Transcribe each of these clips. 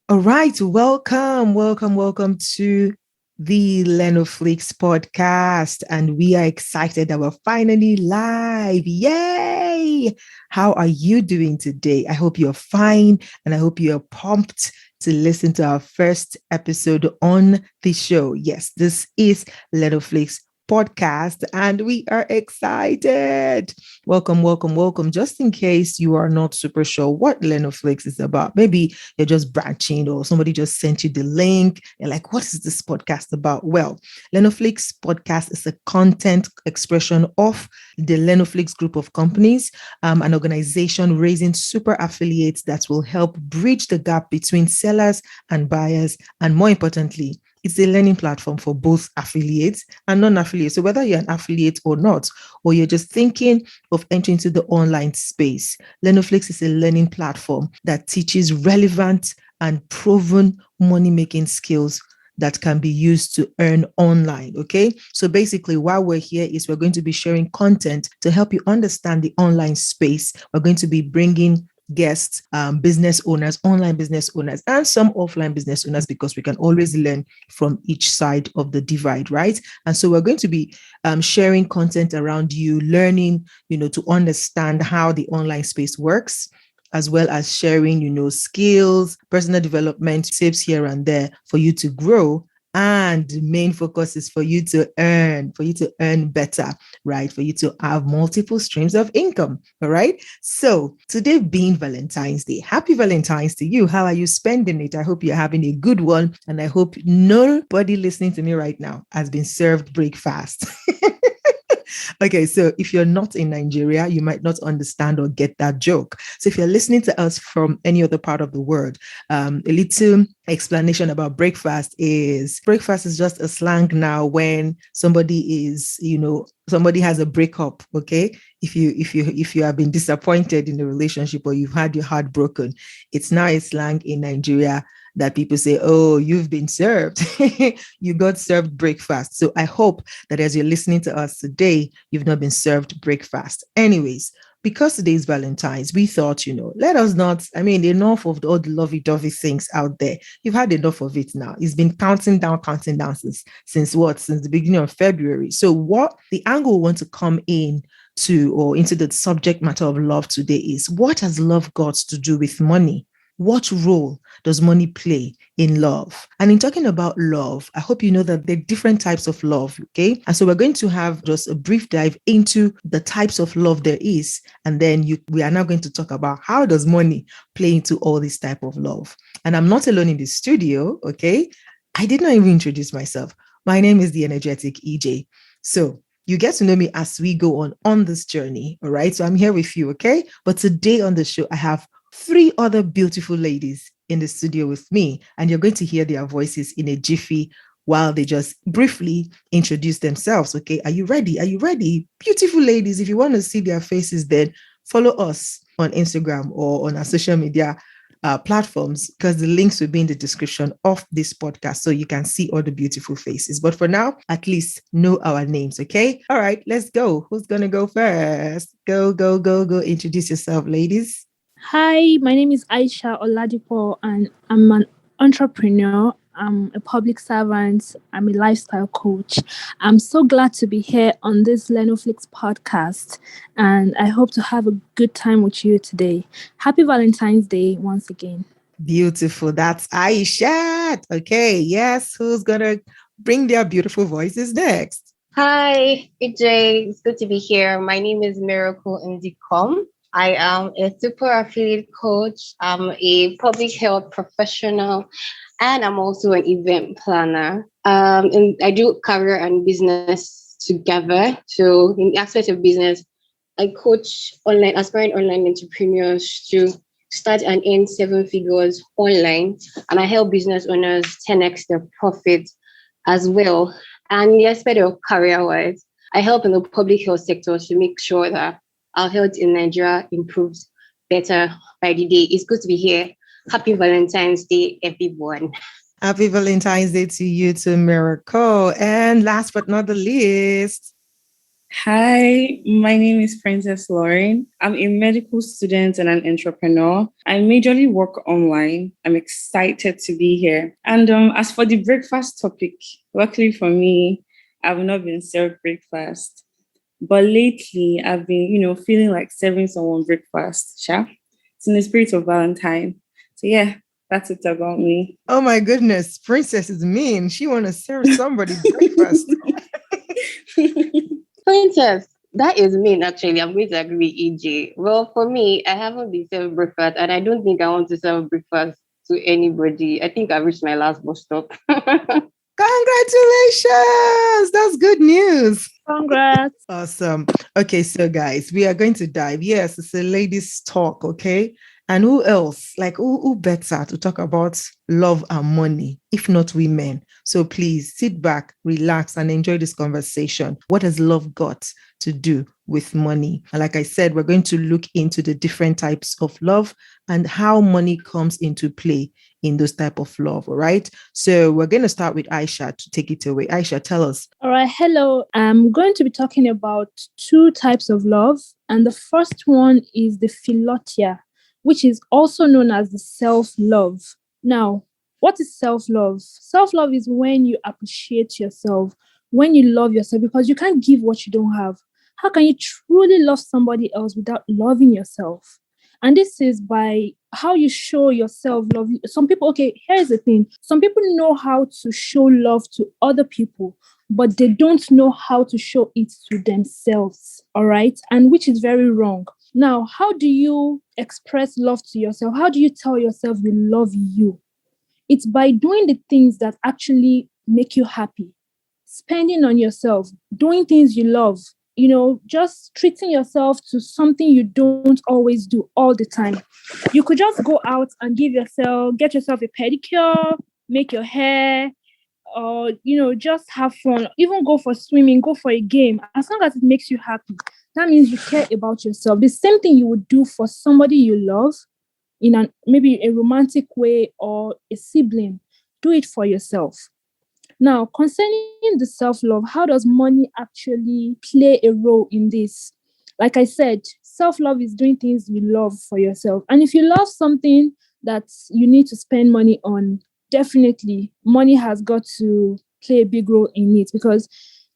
All right, welcome to the LearnOflix Podcast. And we are excited that we're finally live. Yay! How are you doing today? I hope you're fine and I hope you're pumped to listen to our first episode on the show. Yes, this is LearnOflix Podcast and we are excited. Welcome. Just in case you are not super sure what LearnOflix is about, maybe you're just branching or somebody just sent you the link. You're like, what is this podcast about? Well, LearnOflix Podcast is a content expression of the LearnOflix group of companies, an organization raising super affiliates that will help bridge the gap between sellers and buyers. And more importantly, it's a learning platform for both affiliates and non-affiliates. So whether you're an affiliate or not, or you're just thinking of entering into the online space, LearnOflix is a learning platform that teaches relevant and proven money-making skills that can be used to earn online. Okay. So basically, while we're here is we're going to be sharing content to help you understand the online space. We're going to be bringing guests, business owners, online business owners, and some offline business owners, because we can always learn from each side of the divide, right? And so we're going to be sharing content around you, learning, to understand how the online space works, as well as sharing, skills, personal development, tips here and there for you to grow. And the main focus is for you to earn better, right? For you to have multiple streams of income. All right. So today being Valentine's Day, happy Valentine's to you. How are you spending it? I hope you're having a good one. And I hope nobody listening to me right now has been served breakfast. Okay, so if you're not in Nigeria, you might not understand or get that joke. So if you're listening to us from any other part of the world, a little explanation about breakfast is just a slang now when somebody is, somebody has a breakup. Okay, if you have been disappointed in a relationship or you've had your heart broken, it's now a slang in Nigeria that people say, oh, you've been served. You got served breakfast. So I hope that as you're listening to us today, you've not been served breakfast. Anyways, because today is Valentine's, we thought, let us not, enough of all the lovey-dovey things out there. You've had enough of it now. It's been counting down since what? Since the beginning of February. So what the angle we want to come in to or into the subject matter of love today is, what has love got to do with money? What role does money play in love? And in talking about love, I hope you know that there are different types of love, okay? And so we're going to have just a brief dive into the types of love there is. And then we are now going to talk about how does money play into all this type of love. And I'm not alone in the studio, okay? I did not even introduce myself. My name is the energetic EJ. So you get to know me as we go on this journey, all right? So I'm here with you, okay? But today on the show, I have 3 other beautiful ladies in the studio with me, and you're going to hear their voices in a jiffy while they just briefly introduce themselves. Okay, are you ready? Are you ready? Beautiful ladies, if you want to see their faces, then follow us on Instagram or on our social media platforms, because the links will be in the description of this podcast so you can see all the beautiful faces. But for now, at least know our names, okay? All right, let's go. Who's going to go first? Go. Introduce yourself, ladies. Hi, my name is Aisha Oladipo, and I'm an entrepreneur. I'm a public servant. I'm a lifestyle coach. I'm so glad to be here on this LearnOflix podcast, and I hope to have a good time with you today. Happy Valentine's Day once again. Beautiful. That's Aisha. Okay. Yes. Who's going to bring their beautiful voices next? Hi, EJ. It's good to be here. My name is Miracle Indicom. I am a super affiliate coach. I'm a public health professional, and I'm also an event planner. And I do career and business together. So in the aspect of business, I coach aspiring online entrepreneurs to start and earn 7 figures online. And I help business owners 10x their profit as well. And in the aspect of career-wise, I help in the public health sector to make sure that our health in Nigeria improves better by the day. It's good to be here. Happy Valentine's Day, everyone. Happy Valentine's Day to you too, Miracle. And last but not the least. Hi, my name is Princess Lauren. I'm a medical student and an entrepreneur. I majorly work online. I'm excited to be here. And as for the breakfast topic, luckily for me, I've not been served breakfast. But lately, I've been, feeling like serving someone breakfast. Sha? It's in the spirit of Valentine. So yeah, that's it about me. Oh my goodness, Princess is mean. She want to serve somebody breakfast. Princess, that is mean, actually. I'm going to agree with EJ. Well, for me, I haven't been served breakfast, and I don't think I want to serve breakfast to anybody. I think I reached my last bus stop. Congratulations! That's good news. Congrats. Awesome. Okay, so guys, we are going to dive. Yes, it's a ladies' talk, okay? And who else? Like, who better to talk about love and money, if not women? So please sit back, relax, and enjoy this conversation. What has love got to do with money? And like I said, we're going to look into the different types of love and how money comes into play in those type of love, all right? So we're going to start with Aisha to take it away. Aisha, tell us. All right. Hello. I'm going to be talking about two types of love. And the first one is the philotia, which is also known as the self-love. Now, what is self-love? Self-love is when you appreciate yourself, when you love yourself, because you can't give what you don't have. How can you truly love somebody else without loving yourself? And this is by how you show yourself love. Some people, okay, here's the thing. Some people know how to show love to other people, but they don't know how to show it to themselves. All right. And which is very wrong. Now, how do you express love to yourself? How do you tell yourself you love you? It's by doing the things that actually make you happy, spending on yourself, doing things you love, just treating yourself to something you don't always do all the time. You could just go out and get yourself a pedicure, make your hair, or, just have fun, even go for swimming, go for a game, as long as it makes you happy. That means you care about yourself. The same thing you would do for somebody you love in maybe a romantic way or a sibling. Do it for yourself. Now, concerning the self-love, how does money actually play a role in this? Like I said, self-love is doing things you love for yourself. And if you love something that you need to spend money on, definitely money has got to play a big role in it, because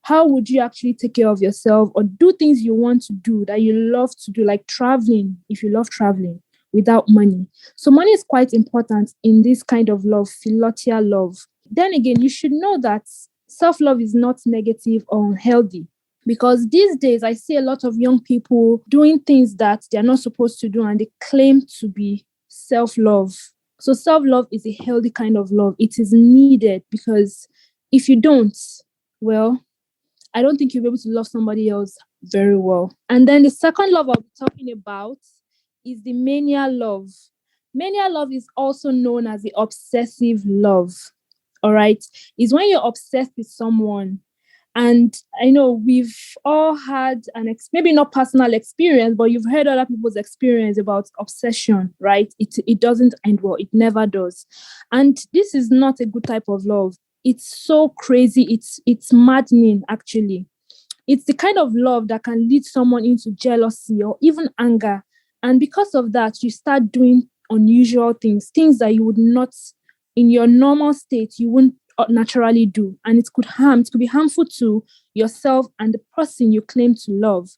how would you actually take care of yourself or do things you want to do that you love to do, like traveling, if you love traveling, without money? So money is quite important in this kind of love, philotia love. Then again, you should know that self-love is not negative or unhealthy, because these days I see a lot of young people doing things that they're not supposed to do and they claim to be self-love. So self-love is a healthy kind of love. It is needed, because if you don't, well, I don't think you'll be able to love somebody else very well. And then the second love I'll be talking about is the mania love. Mania love is also known as the obsessive love. All right. Is when you're obsessed with someone. And I know we've all had maybe not personal experience, but you've heard other people's experience about obsession, right? It doesn't end well. It never does. And this is not a good type of love. It's so crazy. It's maddening, actually. It's the kind of love that can lead someone into jealousy or even anger. And because of that, you start doing unusual things that you would not, in your normal state, you wouldn't naturally do. And it could be harmful to yourself and the person you claim to love.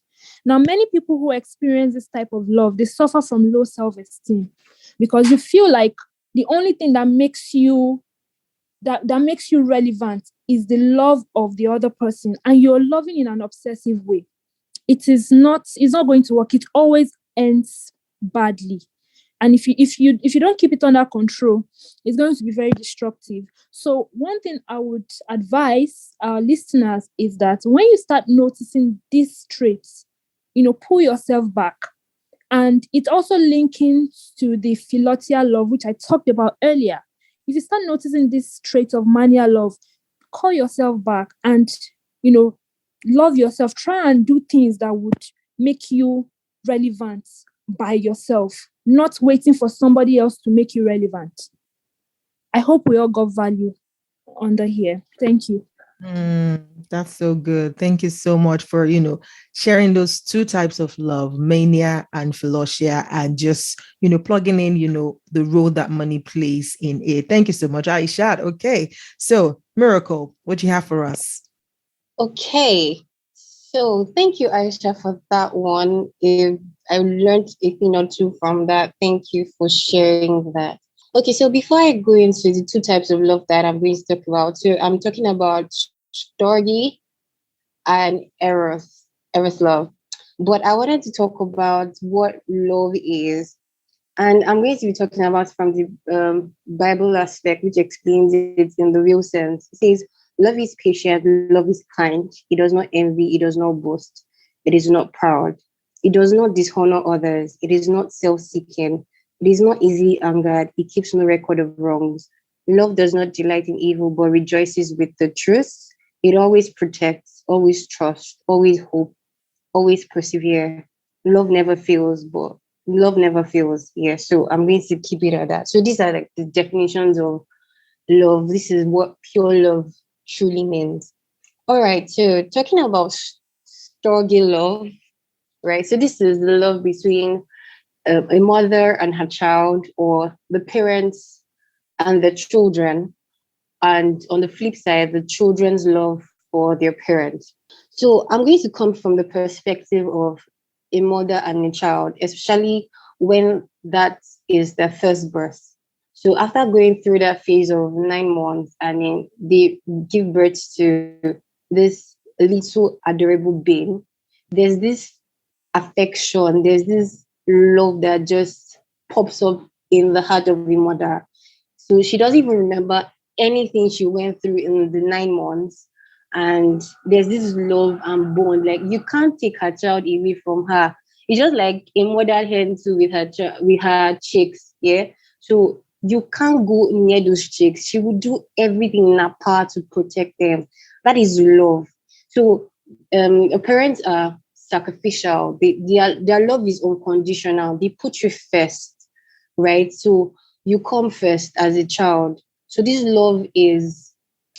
Now, many people who experience this type of love, they suffer from low self-esteem, because you feel like the only thing that makes you relevant is the love of the other person, and you're loving in an obsessive way. It's not going to work. It always ends badly. And if you don't keep it under control, it's going to be very destructive. So one thing I would advise our listeners is that when you start noticing these traits, pull yourself back. And it's also linking to the philotia love, which I talked about earlier. If you start noticing this trait of mania love, call yourself back and, love yourself. Try and do things that would make you relevant by yourself, not waiting for somebody else to make you relevant. I hope we all got value under here. Thank you. That's so good. Thank you so much for, sharing those two types of love, mania and philosia, and just, plugging in, the role that money plays in it. Thank you so much, Aisha. Okay. So, Miracle, what do you have for us? Okay. So thank you, Aisha, for that one. If I learned a thing or two from that, thank you for sharing that. Okay, so before I go into the two types of love that I'm going to talk about, so I'm talking about storge and eros love. But I wanted to talk about what love is. And I'm going to be talking about from the Bible aspect, which explains it in the real sense. It says, love is patient, love is kind. It does not envy, it does not boast, it is not proud. It does not dishonor others, it is not self seeking, it is not easily angered, it keeps no record of wrongs. Love does not delight in evil, but rejoices with the truth. It always protects, always trusts, always hope, always persevere. Love never fails. Yeah. So I'm going to keep it at that. So these are like the definitions of love. This is what pure love truly means. All right. So talking about storge love, right? So this is the love between a mother and her child, or the parents and the children. And on the flip side, the children's love for their parents. So I'm going to come from the perspective of a mother and a child, especially when that is their first birth. So after going through that phase of 9 months, and then they give birth to this little adorable being, there's this affection, there's this love that just pops up in the heart of the mother. So she doesn't even remember anything she went through in the 9 months. And there's this love and bond. Like, you can't take her child away from her. It's just like a mother hen too with with her chicks. Yeah. So you can't go near those chicks. She will do everything in her power to protect them. That is love. So parents are sacrificial. Their love is unconditional. They put you first, right? So you come first as a child. So this love is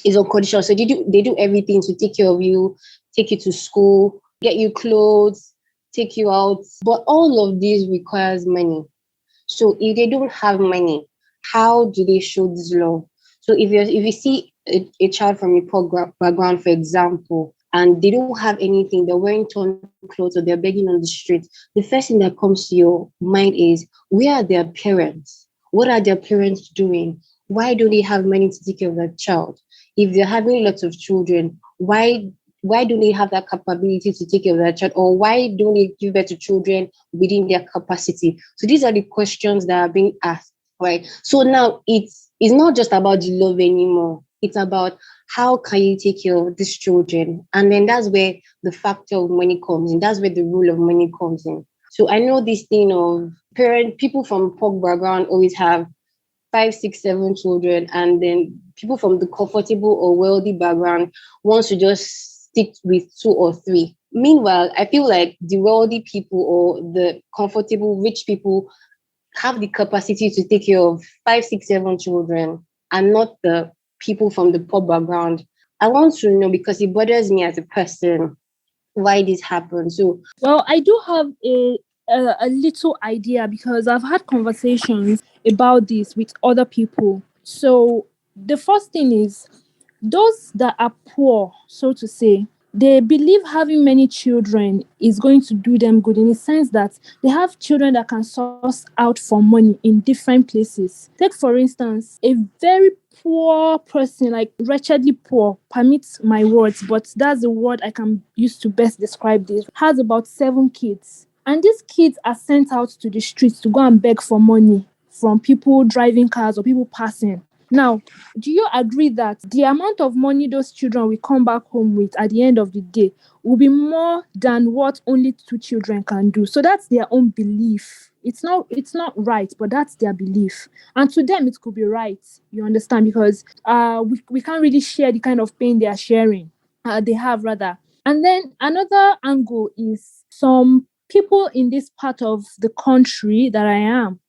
unconditional. So they do everything to take care of you, take you to school, get you clothes, take you out. But all of this requires money. So if they don't have money, how do they show this love? So if you see a child from a poor background, for example, and they don't have anything, they're wearing torn clothes or they're begging on the street, the first thing that comes to your mind is, where are their parents? What are their parents doing? Why don't they have money to take care of their child? If they're having lots of children, why don't they have that capability to take care of their child? Or why don't they give birth to children within their capacity? So these are the questions that are being asked, right? So now it's not just about the love anymore. It's about, how can you take care of these children? And then that's where the factor of money comes in. That's where the role of money comes in. So I know this thing of people from poor background always have 5, 6, 7 children, and then people from the comfortable or wealthy background wants to just stick with 2 or 3. Meanwhile, I feel like the wealthy people or the comfortable rich people have the capacity to take care of 5, 6, 7 children, and not the people from the poor background. I want to know, because it bothers me as a person, why this happens. So Well, I do have a little idea because I've had conversations about this with other people. So the first thing is, those that are poor, so to say, they believe having many children is going to do them good, in the sense that they have children that can source out for money in different places. Take, for instance, a very poor person, like wretchedly poor, permits my words, but that's the word I can use to best describe this, has about 7 kids. And these kids are sent out to the streets to go and beg for money from people driving cars or people passing. Now, do you agree that the amount of money those children will come back home with at the end of the day will be more than what only 2 children can do? So that's their own belief. It's not right, but that's their belief. And to them it could be right. You understand? Because we can't really share the kind of pain they are sharing. They have, rather. And then another angle is, some people in this part of the country that I am,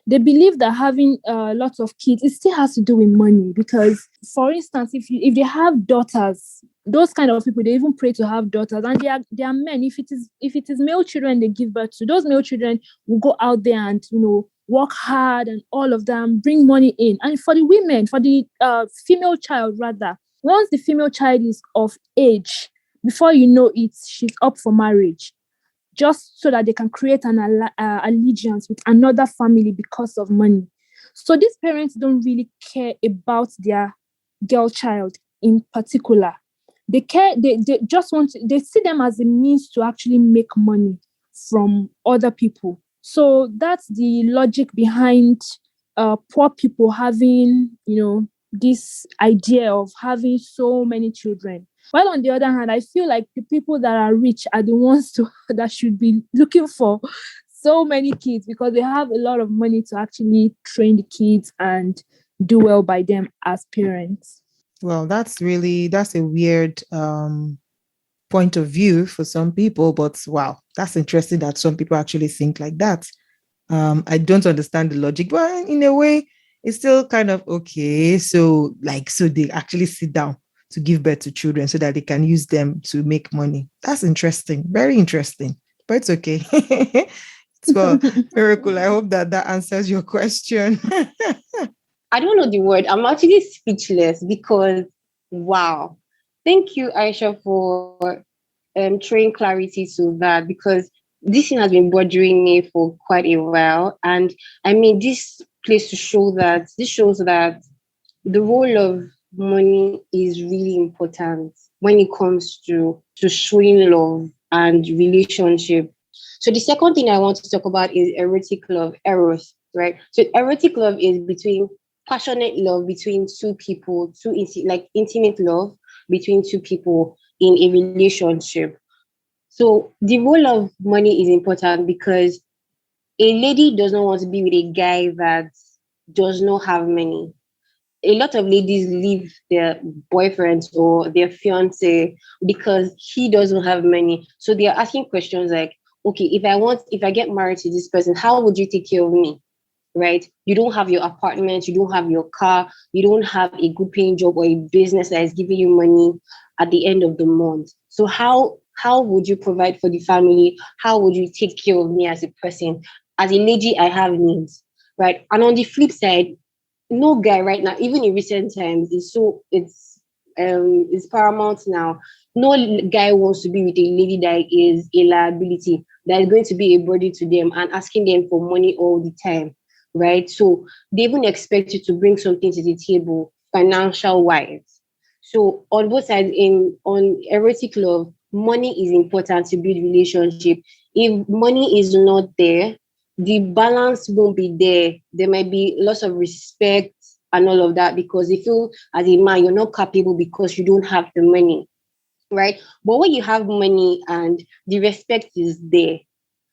they believe that having lots of kids, it still has to do with money. Because, for instance, if they have daughters, those kind of people, they even pray to have daughters, and they are men. If it is male children they give birth to, those male children will go out there and work hard and all of them, bring money in. And for the women, for the female child rather, once the female child is of age, before you know it, she's up for marriage, just so that they can create an allegiance with another family because of money. So these parents don't really care about their girl child in particular. They care, they just want to, they see them as a means to actually make money from other people. So that's the logic behind poor people having, this idea of having so many children. While on the other hand, I feel like the people that are rich are the ones that should be looking for so many kids, because they have a lot of money to actually train the kids and do well by them as parents. Well, that's a weird point of view for some people, but wow, that's interesting that some people actually think like that. I don't understand the logic, but in a way, it's still kind of okay. So they actually sit down to give birth to children so that they can use them to make money. That's interesting. Very interesting. But it's okay. Well, Miracle, I hope that answers your question. I don't know the word. I'm actually speechless because, wow. Thank you, Aisha, for throwing clarity to that, because this thing has been bothering me for quite a while. And I mean, this shows that the role of money is really important when it comes to showing love and relationship. So the second thing I want to talk about is erotic love, eros, right? So erotic love is passionate love between two people, intimate love between two people in a relationship. So the role of money is important because a lady does not want to be with a guy that does not have money. A lot of ladies leave their boyfriends or their fiance because he doesn't have money. So they are asking questions like, okay, if I get married to this person, how would you take care of me? Right? You don't have your apartment, you don't have your car, you don't have a good paying job or a business that is giving you money at the end of the month. So how would you provide for the family? How would you take care of me as a person? As a lady, I have needs, right? And on the flip side, no guy right now, even in recent times, it's paramount now. No guy wants to be with a lady that is a liability, that is going to be a burden to them and asking them for money all the time, right? So they even expect you to bring something to the table financial wise. So on both sides, on erotic love, money is important to build relationship. If money is not there, the balance won't be there. There might be lots of respect and all of that because they feel as a man, you're not capable because you don't have the money, right? But when you have money and the respect is there,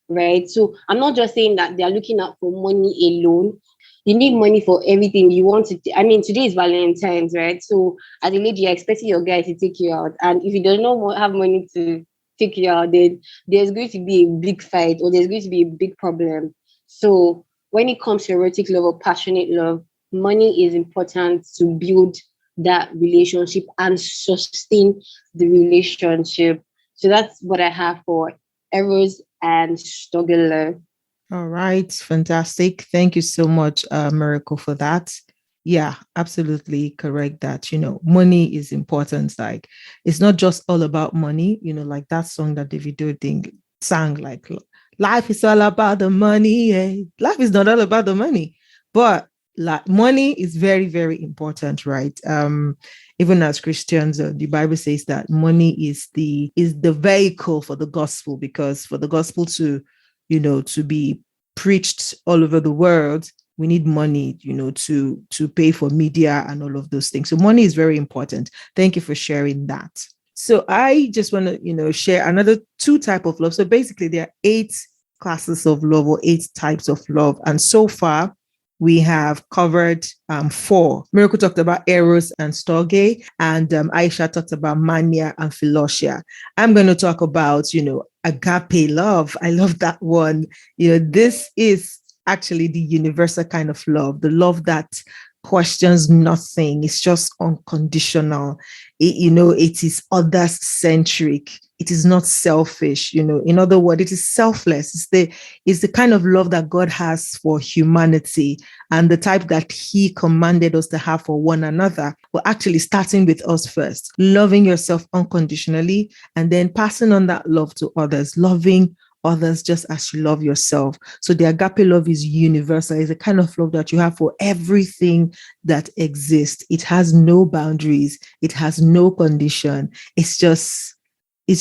right? So I'm not just saying that they're looking out for money alone. You need money for everything you want to. I mean, today is Valentines, right? So as a lady, you're expecting your guy to take you out. And if he does not have money to take you out, then there's going to be a big fight or there's going to be a big problem. So when it comes to erotic love or passionate love, money is important to build that relationship and sustain the relationship. So that's what I have for Eros and struggle love. All right. Fantastic. Thank you so much, Miracle, for that. Yeah, absolutely correct that, money is important. Like, it's not just all about money, like that song that Davido sang, like, life is all about the money. Eh? Life is not all about the money, but money is very, very important, right? Even as Christians, the Bible says that money is the vehicle for the gospel, because for the gospel to be preached all over the world, we need money, to pay for media and all of those things. So money is very important. Thank you for sharing that. So I just want to, share another 2 types of love. So basically there are 8 classes of love or 8 types of love. And so far we have covered 4. Miracle talked about eros and storge, and Aisha talked about mania and philosia. I'm going to talk about, agape love. I love that one. This is actually the universal kind of love, the love that questions nothing. It's just unconditional. It is others centric. It is not selfish. In other words, it is selfless. It's the kind of love that God has for humanity, and the type that He commanded us to have for one another. But actually, starting with us first, loving yourself unconditionally, and then passing on that love to others, loving others just as you love yourself. So the agape love is universal. It's a kind of love that you have for everything that exists. It has no boundaries. It has no condition. It's just there.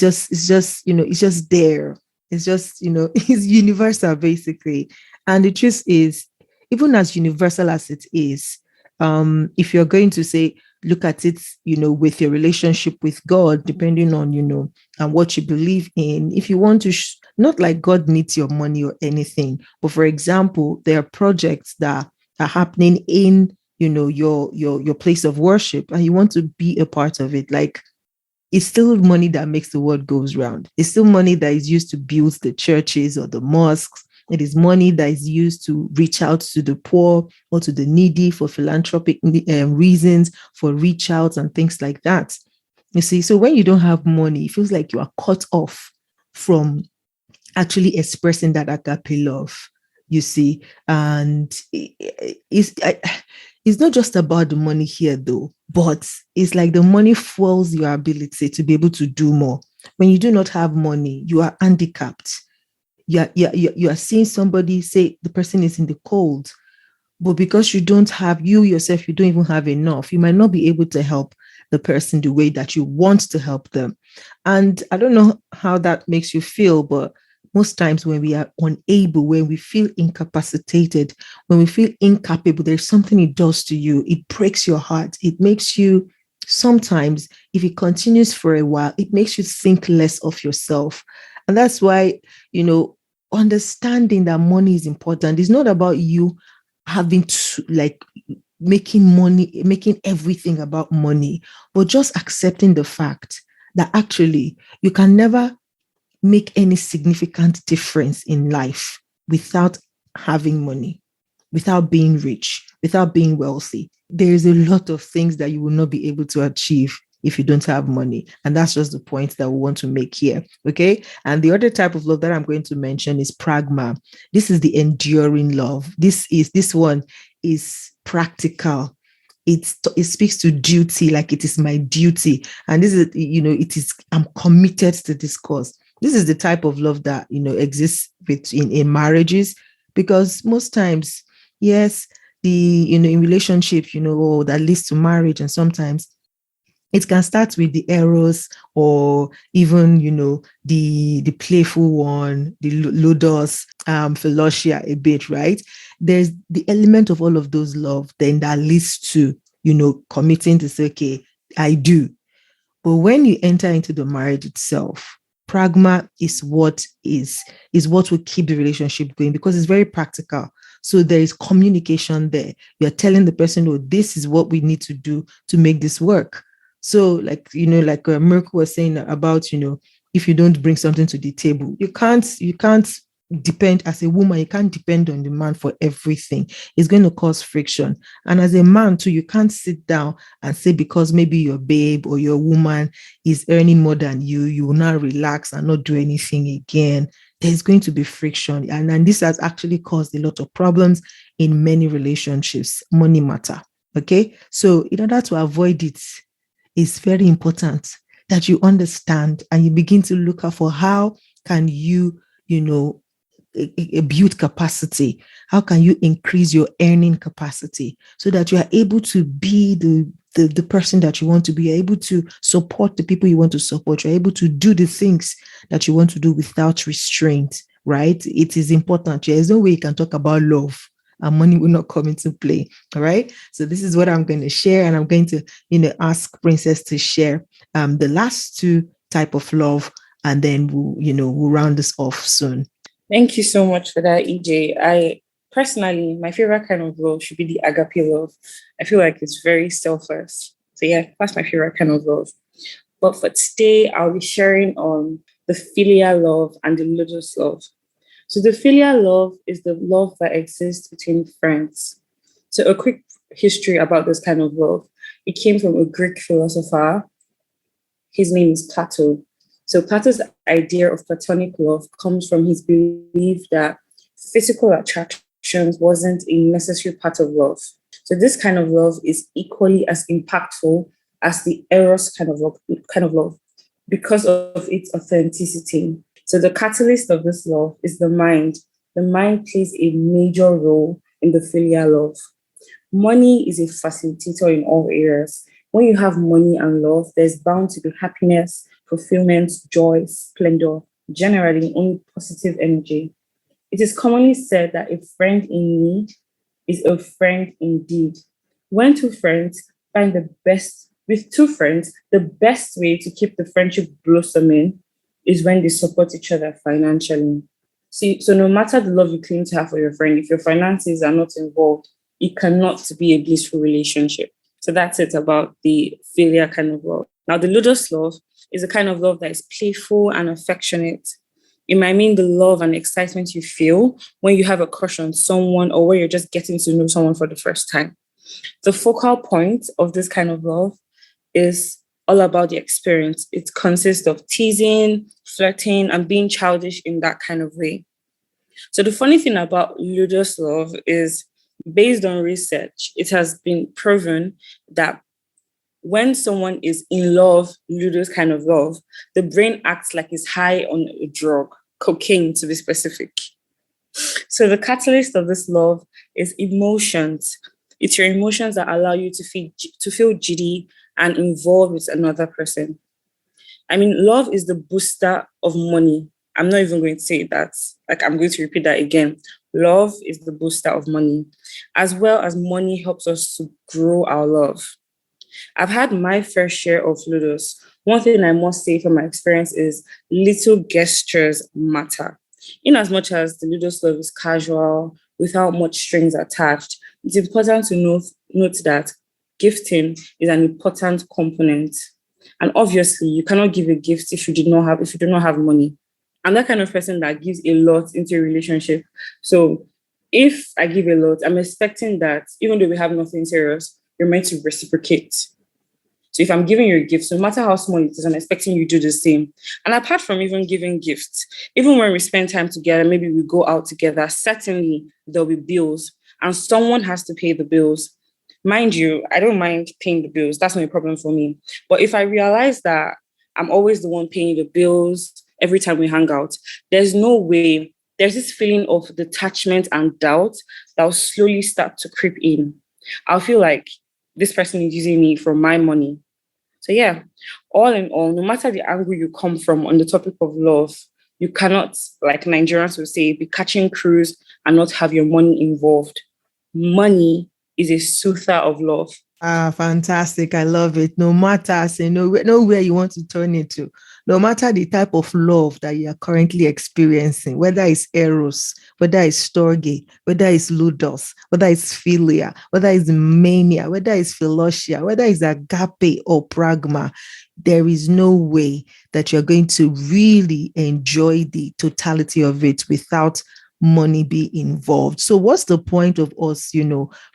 It's just, it's universal basically. And the truth is, even as universal as it is, if you're going to say, look at it, with your relationship with God, depending on, and what you believe in. If you want to, not like God needs your money or anything, but for example, there are projects that are happening in, your place of worship, and you want to be a part of it. Like, it's still money that makes the world goes round. It's still money that is used to build the churches or the mosques. It is money that is used to reach out to the poor or to the needy for philanthropic reasons, for reach outs and things like that. You see, so when you don't have money, it feels like you are cut off from actually expressing that agape love, you see. And it's not just about the money here, though, but it's like the money fuels your ability to be able to do more. When you do not have money, you are handicapped. You are seeing somebody, say the person is in the cold, but because you don't have, you yourself, you don't even have enough, you might not be able to help the person the way that you want to help them. And I don't know how that makes you feel, but most times when we are unable, when we feel incapacitated, when we feel incapable, there's something it does to you. It breaks your heart. It makes you, sometimes, if it continues for a while, it makes you think less of yourself. And that's why, understanding that money is important. It's not about you having to, like, making money, making everything about money, but just accepting the fact that actually you can never make any significant difference in life without having money, without being rich, without being wealthy. There is a lot of things that you will not be able to achieve if you don't have money. And that's just the point that we want to make here. Okay. And the other type of love that I'm going to mention is pragma. This is the enduring love. This one is practical. It speaks to duty, like it is my duty. And this is, it is, I'm committed to this cause. This is the type of love that, exists in marriages, because most times, yes, in relationships, that leads to marriage. And sometimes it can start with the eros, or even, the playful one, the ludus, philosia a bit, right? There's the element of all of those love, then that leads to, committing to say, okay, I do. But when you enter into the marriage itself, pragma is what will keep the relationship going, because it's very practical. So there is communication there. You're telling the person, oh, this is what we need to do to make this work. So, like, Miracle was saying about, if you don't bring something to the table, you can't depend, as a woman, you can't depend on the man for everything. It's going to cause friction. And as a man too, you can't sit down and say, because maybe your babe or your woman is earning more than you will not relax and not do anything again. There's going to be friction. And this has actually caused a lot of problems in many relationships. Money matter. Okay. So in order to avoid it, it's very important that you understand and you begin to look out for how can you, build capacity. How can you increase your earning capacity so that you are able to be the person that you want to be? You're able to support the people you want to support. You're able to do the things that you want to do without restraint, right? It is important. There's no way you can talk about love and money will not come into play. All right. So this is what I'm going to share. And I'm going to, ask Princess to share the last two type of love. And then we'll round this off soon. Thank you so much for that, EJ. I personally, my favorite kind of love should be the agape love. I feel like it's very selfless. So yeah, that's my favorite kind of love. But for today, I'll be sharing on the filial love and the ludus love. So the filial love is the love that exists between friends. So a quick history about this kind of love. It came from a Greek philosopher. His name is Plato. So Plato's idea of platonic love comes from his belief that physical attractions wasn't a necessary part of love. So this kind of love is equally as impactful as the eros kind of love because of its authenticity. So the catalyst of this love is the mind. The mind plays a major role in the filial love. Money is a facilitator in all areas. When you have money and love, there's bound to be happiness, fulfillment, joy, splendor, generally only positive energy. It is commonly said that a friend in need is a friend indeed. When two friends find the best, with two friends, the best way to keep the friendship blossoming is when they support each other financially. See, so no matter the love you claim to have for your friend, if your finances are not involved, it cannot be a blissful relationship. So that's it about the filial kind of love. Now, the ludus love is a kind of love that is playful and affectionate. It might mean the love and excitement you feel when you have a crush on someone or when you're just getting to know someone for the first time. The focal point of this kind of love is all about the experience. It consists of teasing, flirting, and being childish in that kind of way. So the funny thing about ludus love is, based on research, it has been proven that when someone is in love, ludus kind of love, the brain acts like it's high on a drug, cocaine to be specific. So the catalyst of this love is emotions. It's your emotions that allow you to feel giddy and involved with another person. I mean, love is the booster of money. I'm not even going to say that. Like, I'm going to repeat that again. Love is the booster of money, as well as money helps us to grow our love. I've had my fair share of ludus. One thing I must say from my experience is little gestures matter. In as much as the ludus love is casual, without much strings attached, it's important to note that gifting is an important component. And obviously, you cannot give a gift if you do not have money. I'm that kind of person that gives a lot into a relationship. So if I give a lot, I'm expecting that even though we have nothing serious, you're meant to reciprocate. So if I'm giving you a gift, no matter how small it is, I'm expecting you to do the same. And apart from even giving gifts, even when we spend time together, maybe we go out together, certainly there'll be bills and someone has to pay the bills. Mind you, I don't mind paying the bills. That's not a problem for me. But if I realize that I'm always the one paying the bills every time we hang out, there's this feeling of detachment and doubt that will slowly start to creep in. I'll feel like this person is using me for my money. So yeah, all in all, no matter the angle you come from on the topic of love, you cannot, like Nigerians will say, be catching cruise and not have your money involved. Money is a soother of love. Fantastic. I love it. No matter, say, nowhere you want to turn it to, no matter the type of love that you are currently experiencing, whether it's eros, whether it's storge, whether it's ludus, whether it's philia, whether it's mania, whether it's philosia, whether it's agape or pragma, there is no way that you're going to really enjoy the totality of it without money being involved. So what's the point of us,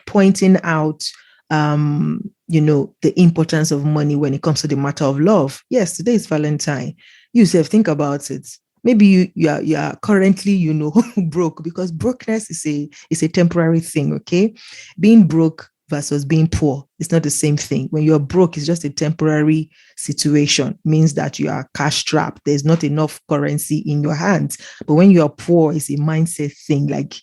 pointing out the importance of money when it comes to the matter of love? Yes, today is Valentine. You self think about it. Maybe you are currently, broke, because brokenness is a temporary thing. Okay, being broke versus being poor, it's not the same thing. When you're broke, it's just a temporary situation. It means that you are cash strapped. There's not enough currency in your hands. But when you're poor, it's a mindset thing. Like,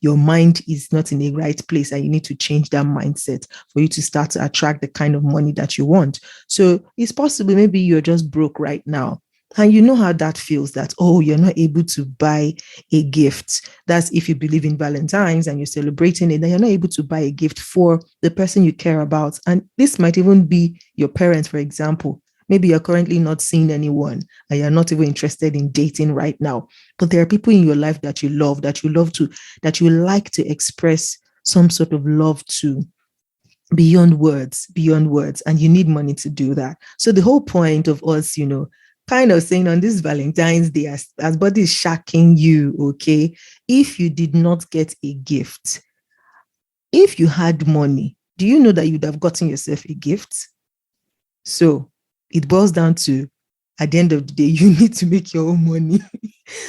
your mind is not in the right place and you need to change that mindset for you to start to attract the kind of money that you want. So it's possible maybe you're just broke right now. And you know how that feels, that, you're not able to buy a gift. That's if you believe in Valentines and you're celebrating it, then you're not able to buy a gift for the person you care about. And this might even be your parents, for example. Maybe you're currently not seeing anyone and you're not even interested in dating right now. But there are people in your life that you love, that you like to express some sort of love to beyond words, and you need money to do that. So the whole point of us, kind of saying on this Valentine's Day, as body is shocking you, okay, if you did not get a gift, if you had money, do you know that you'd have gotten yourself a gift? So it boils down to, at the end of the day, you need to make your own money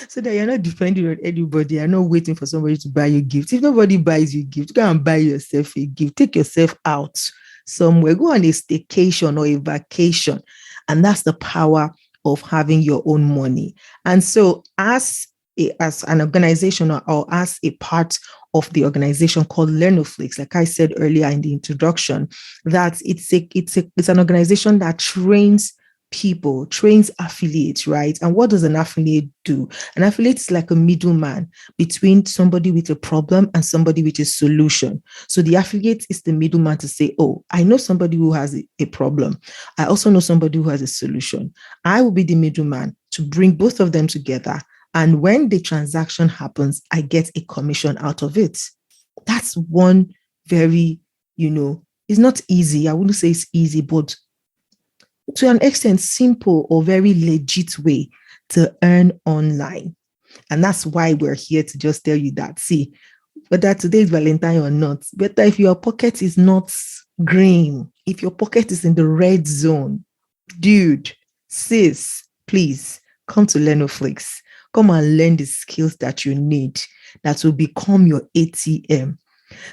so that you're not depending on anybody. You're not waiting for somebody to buy you gifts. If nobody buys you gifts, go and buy yourself a gift. Take yourself out somewhere. Go on a staycation or a vacation. And that's the power of having your own money. And so as an organization or as a part of the organization called LearnOflix, like I said earlier in the introduction, that it's an organization that trains people, trains affiliates, right? And what does an affiliate do? An affiliate is like a middleman between somebody with a problem and somebody with a solution. So the affiliate is the middleman to say, oh, I know somebody who has a problem. I also know somebody who has a solution. I will be the middleman to bring both of them together. And when the transaction happens, I get a commission out of it. That's one very, it's not easy. I wouldn't say it's easy, but to an extent, simple or very legit way to earn online. And that's why we're here to just tell you that. See, whether today is Valentine or not, better if your pocket is not green, if your pocket is in the red zone, dude, sis, please come to LearnOflix. Come and learn the skills that you need that will become your ATM,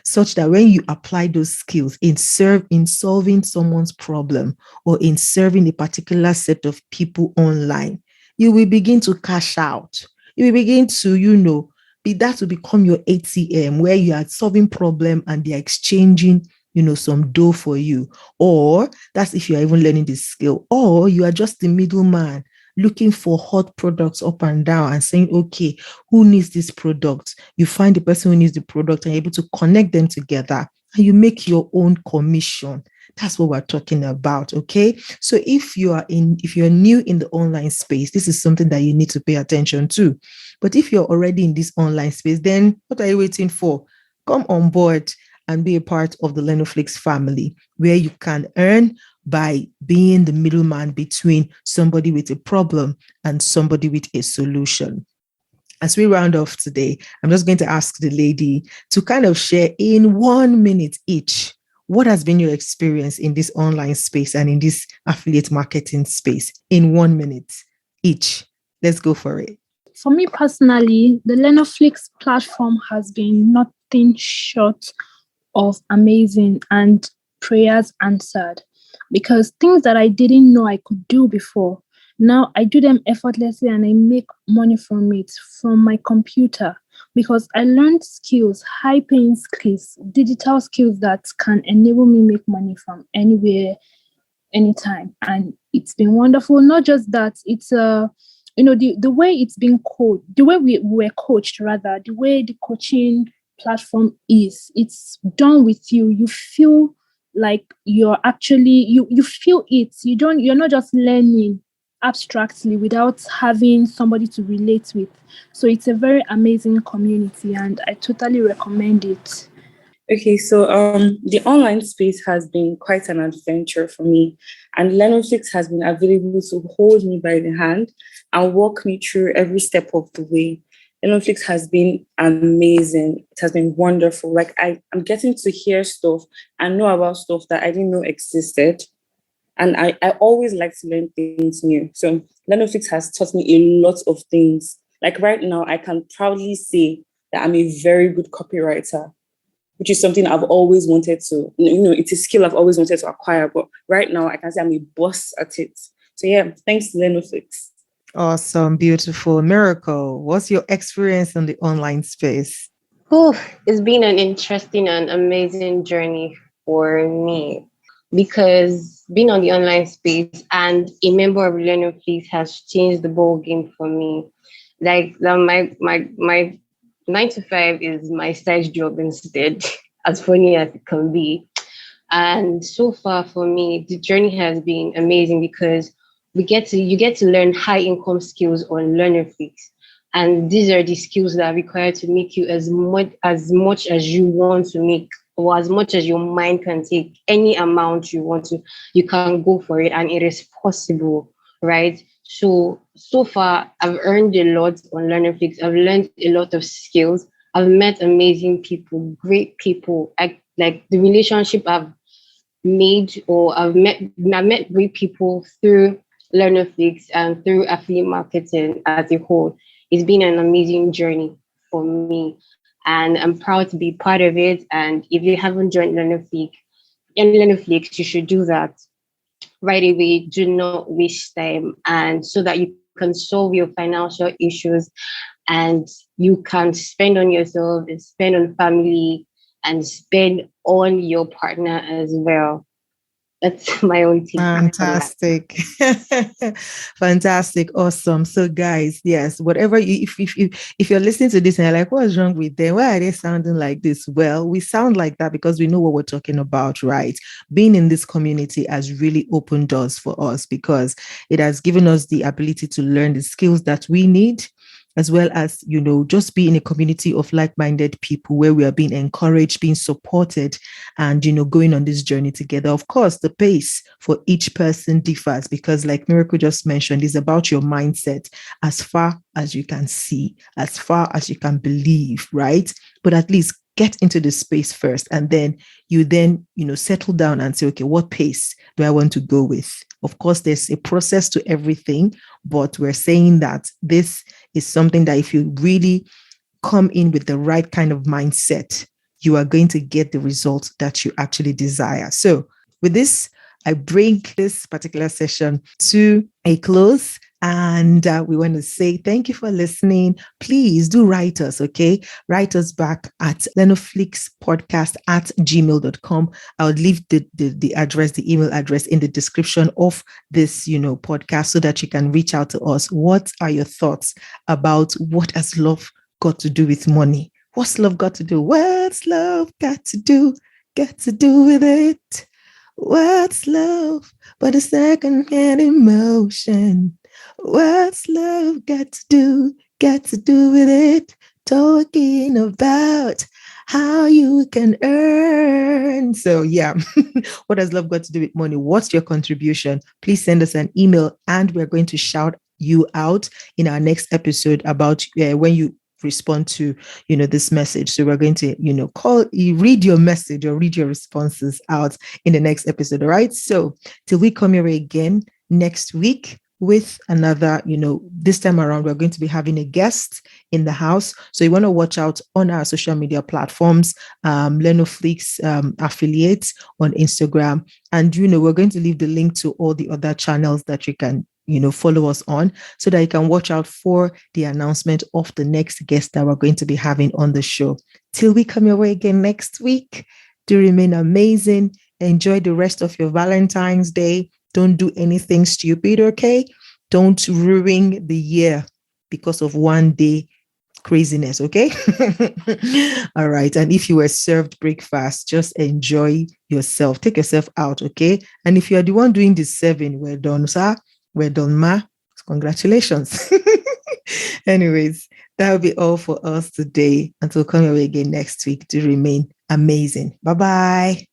such that when you apply those skills in solving someone's problem or in serving a particular set of people online, you will begin to cash out. You will begin to, that will become your ATM, where you are solving problem and they're exchanging, some dough for you. Or that's if you're even learning this skill, or you are just the middleman looking for hot products up and down and saying, okay, who needs this product? You find the person who needs the product and you're able to connect them together and you make your own commission. That's what we're talking about. Okay. So if you're new in the online space, this is something that you need to pay attention to. But if you're already in this online space, then what are you waiting for? Come on board and be a part of the LearnOflix family, where you can earn by being the middleman between somebody with a problem and somebody with a solution. As we round off today, I'm just going to ask the lady to kind of share in 1 minute each, what has been your experience in this online space and in this affiliate marketing space in 1 minute each. Let's go for it. For me personally, the LearnOflix platform has been nothing short of amazing and prayers answered, because things that I didn't know I could do before, now I do them effortlessly and I make money from it, from my computer, because I learned skills, high-paying skills, digital skills that can enable me make money from anywhere, anytime. And it's been wonderful. Not just that, it's the way it's been coached, the way we were coached, rather, the way the coaching platform is, it's done with you. You feel like you're actually, you feel it. You're not just learning abstractly without having somebody to relate with. So it's a very amazing community and I totally recommend it. Okay, so the online space has been quite an adventure for me, and LearnOflix has been available to hold me by the hand and walk me through every step of the way. LearnOflix has been amazing. It has been wonderful. Like I'm getting to hear stuff and know about stuff that I didn't know existed. And I always like to learn things new. So LearnOflix has taught me a lot of things. Like right now, I can proudly say that I'm a very good copywriter, which is something I've always wanted to, it's a skill I've always wanted to acquire. But right now, I can say I'm a boss at it. So yeah, thanks to LearnOflix. Awesome, beautiful. Miracle, what's your experience in the online space? Oh, it's been an interesting and amazing journey for me, because being on the online space and a member of LearnOflix has changed the ball game for me. Like my 9 to 5 is my side job instead, as funny as it can be. And so far for me, the journey has been amazing, because you get to learn high income skills on LearnOflix. And these are the skills that are required to make you as much as you want to make, or as much as your mind can take. Any amount you want to, you can go for it, and it is possible, right? So far, I've earned a lot on LearnOflix. I've learned a lot of skills. I've met amazing people, great people. Like the relationship I've made, or I met great people through LearnOflix and through affiliate marketing as a whole. It's been an amazing journey for me, and I'm proud to be part of it. And if you haven't joined LearnOflix, you should do that right away. Do not waste time, and so that you can solve your financial issues, and you can spend on yourself and spend on family and spend on your partner as well. That's my own take on that. Fantastic. Fantastic. Awesome. So guys, yes, whatever you if you're listening to this and you're like, what's wrong with them? Why are they sounding like this? Well, we sound like that because we know what we're talking about, right? Being in this community has really opened doors for us because it has given us the ability to learn the skills that we need, as well as, just be in a community of like-minded people where we are being encouraged, being supported, and, going on this journey together. Of course, the pace for each person differs because, like Miracle just mentioned, it's about your mindset as far as you can see, as far as you can believe, right? But at least get into the space first, and then you settle down and say, okay, what pace do I want to go with? Of course, there's a process to everything, but we're saying that this is something that if you really come in with the right kind of mindset, you are going to get the results that you actually desire. So with this, I bring this particular session to a close. And we want to say thank you for listening. Please do write us, okay? Write us back at LearnOflixPodcast@gmail.com. I'll leave the address, the email address in the description of this, podcast so that you can reach out to us. What are your thoughts about what has love got to do with money? What's love got to do? What's love got to do? Got to do with it? What's love but a second-hand emotion? What's love got to do with it? Talking about how you can earn. So yeah, what has love got to do with money? What's your contribution? Please send us an email and we're going to shout you out in our next episode about when you respond to this message. So we're going to read your message or read your responses out in the next episode. All right, so till we come here again next week with another, this time around, we're going to be having a guest in the house. So you want to watch out on our social media platforms, LearnOflix affiliates on Instagram. And, we're going to leave the link to all the other channels that you can, follow us on so that you can watch out for the announcement of the next guest that we're going to be having on the show. Till we come your way again next week, do remain amazing. Enjoy the rest of your Valentine's Day. Don't do anything stupid, okay? Don't ruin the year because of one day craziness, okay? All right. And if you were served breakfast, just enjoy yourself. Take yourself out, okay? And if you are the one doing the serving, well done, sir. Well done, ma. Congratulations. Anyways, that will be all for us today. Until coming away again next week, to remain amazing. Bye-bye.